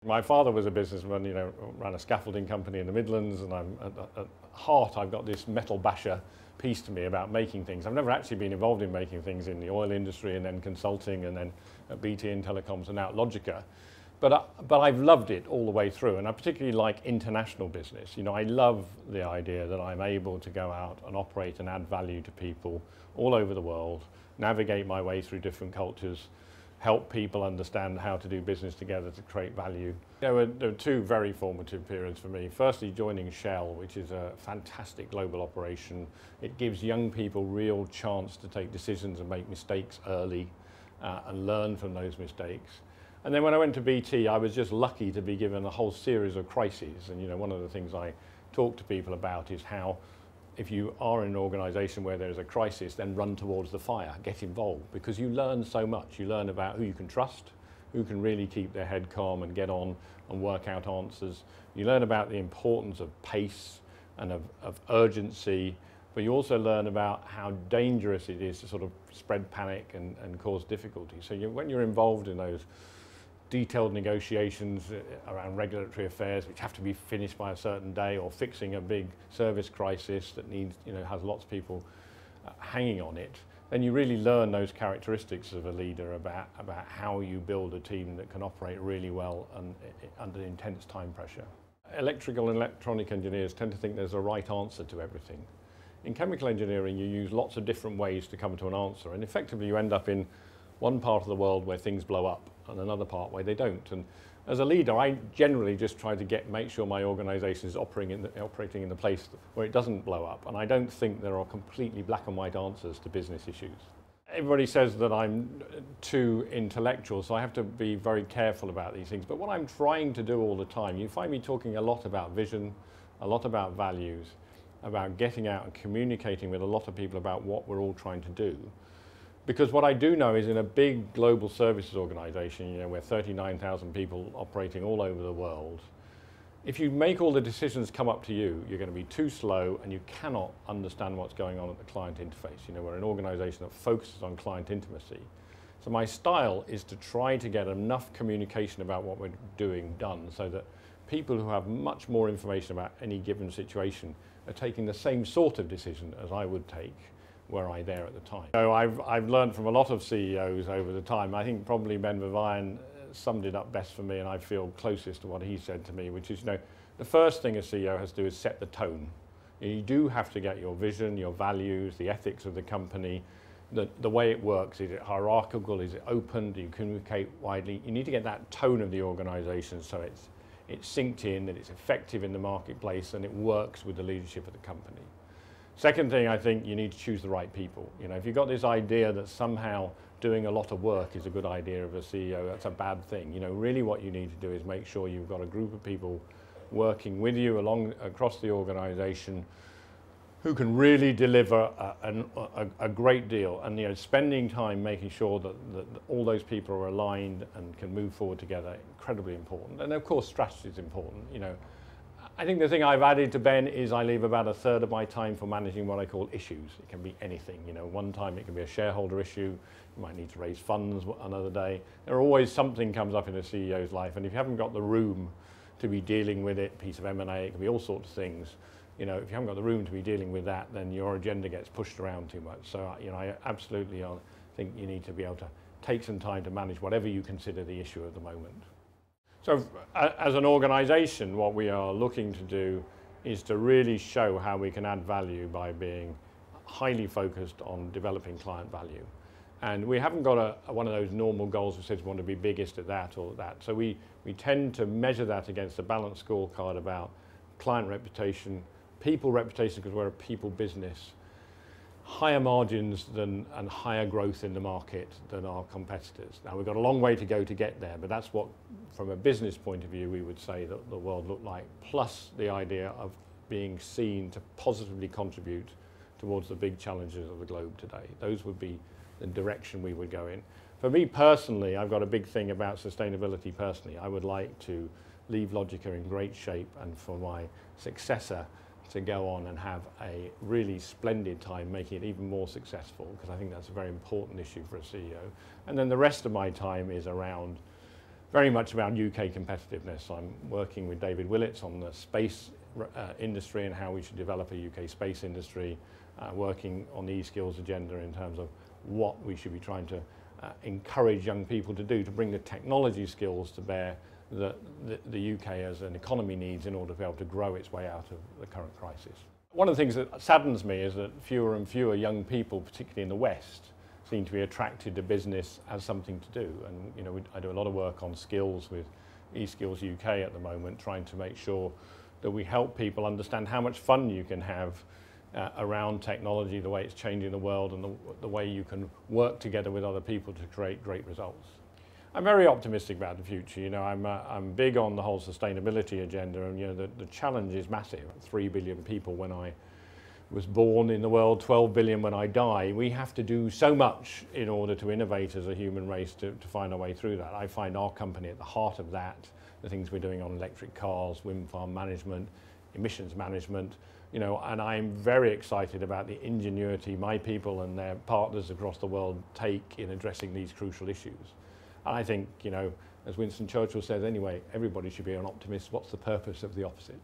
My father was a businessman, ran a scaffolding company in the Midlands, and at heart I've got this metal basher piece to me about making things. I've never actually been involved in making things in the oil industry and then consulting and then at BT and telecoms and now at Logica. But I've loved it all the way through, and I particularly like international business. I love the idea that I'm able to go out and operate and add value to people all over the world, navigate my way through different cultures, help people understand how to do business together to create value. There were two very formative periods for me. Firstly, joining Shell, which is a fantastic global operation. It gives young people real chance to take decisions and make mistakes early and learn from those mistakes. And then when I went to BT, I was just lucky to be given a whole series of crises. And one of the things I talk to people about is how if you are in an organisation where there is a crisis, then run towards the fire, get involved, because you learn so much. You learn about who you can trust, who can really keep their head calm and get on and work out answers. You learn about the importance of pace and of urgency, but you also learn about how dangerous it is to sort of spread panic and cause difficulty. So when you're involved in those detailed negotiations around regulatory affairs which have to be finished by a certain day, or fixing a big service crisis that needs, has lots of people hanging on it, then you really learn those characteristics of a leader about how you build a team that can operate really well and under intense time pressure. Electrical and electronic engineers tend to think there's a right answer to everything. In chemical engineering, you use lots of different ways to come to an answer, and effectively you end up in one part of the world where things blow up and another part where they don't. And as a leader, I generally just try to make sure my organisation is operating in the place where it doesn't blow up. And I don't think there are completely black and white answers to business issues. Everybody says that I'm too intellectual, so I have to be very careful about these things. But what I'm trying to do all the time, you find me talking a lot about vision, a lot about values, about getting out and communicating with a lot of people about what we're all trying to do. Because what I do know is in a big global services organisation, where 39,000 people operating all over the world, if you make all the decisions come up to you, you're going to be too slow and you cannot understand what's going on at the client interface. We're an organisation that focuses on client intimacy. So my style is to try to get enough communication about what we're doing done so that people who have much more information about any given situation are taking the same sort of decision as I would take were I there at the time. So I've learned from a lot of CEOs over the time. I think probably Ben Verweyen summed it up best for me, and I feel closest to what he said to me, which is, the first thing a CEO has to do is set the tone. You do have to get your vision, your values, the ethics of the company, the way it works. Is it hierarchical? Is it open? Do you communicate widely? You need to get that tone of the organisation so it's synced in, that it's effective in the marketplace, and it works with the leadership of the company. Second thing, I think you need to choose the right people. If you've got this idea that somehow doing a lot of work is a good idea of a CEO, that's a bad thing. Really what you need to do is make sure you've got a group of people working with you across the organisation who can really deliver a great deal. And spending time making sure that all those people are aligned and can move forward together, incredibly important. And of course, strategy is important. I think the thing I've added to Ben is I leave about a third of my time for managing what I call issues. It can be anything. One time it can be a shareholder issue. You might need to raise funds another day. There always something comes up in a CEO's life, and if you haven't got the room to be dealing with it, piece of M&A, it can be all sorts of things. If you haven't got the room to be dealing with that, then your agenda gets pushed around too much. So, I absolutely think you need to be able to take some time to manage whatever you consider the issue at the moment. So as an organisation, what we are looking to do is to really show how we can add value by being highly focused on developing client value. And we haven't got one of those normal goals that says we want to be biggest at that or that. So we tend to measure that against a balanced scorecard about client reputation, people reputation, because we're a people business, higher margins and higher growth in the market than our competitors. Now, we've got a long way to go to get there, but that's what, from a business point of view, we would say that the world looked like, plus the idea of being seen to positively contribute towards the big challenges of the globe today. Those would be the direction we would go in. For me personally, I've got a big thing about sustainability personally. I would like to leave Logica in great shape and for my successor to go on and have a really splendid time making it even more successful, because I think that's a very important issue for a CEO. And then the rest of my time is around very much about UK competitiveness. I'm working with David Willits on the space industry and how we should develop a UK space industry, working on the e-skills agenda in terms of what we should be trying to encourage young people to do to bring the technology skills to bear that the UK as an economy needs in order to be able to grow its way out of the current crisis. One of the things that saddens me is that fewer and fewer young people, particularly in the West, seem to be attracted to business as something to do. And you know, I do a lot of work on skills with eSkills UK at the moment, trying to make sure that we help people understand how much fun you can have around technology, the way it's changing the world, and the way you can work together with other people to create great results. I'm very optimistic about the future. You know, I'm big on the whole sustainability agenda, and you know, the challenge is massive. 3 billion people when I was born in the world, 12 billion when I die. We have to do so much in order to innovate as a human race to find our way through that. I find our company at the heart of that, the things we're doing on electric cars, wind farm management, emissions management, you know, and I'm very excited about the ingenuity my people and their partners across the world take in addressing these crucial issues. And I think, you know, as Winston Churchill says anyway, everybody should be an optimist. What's the purpose of the opposite?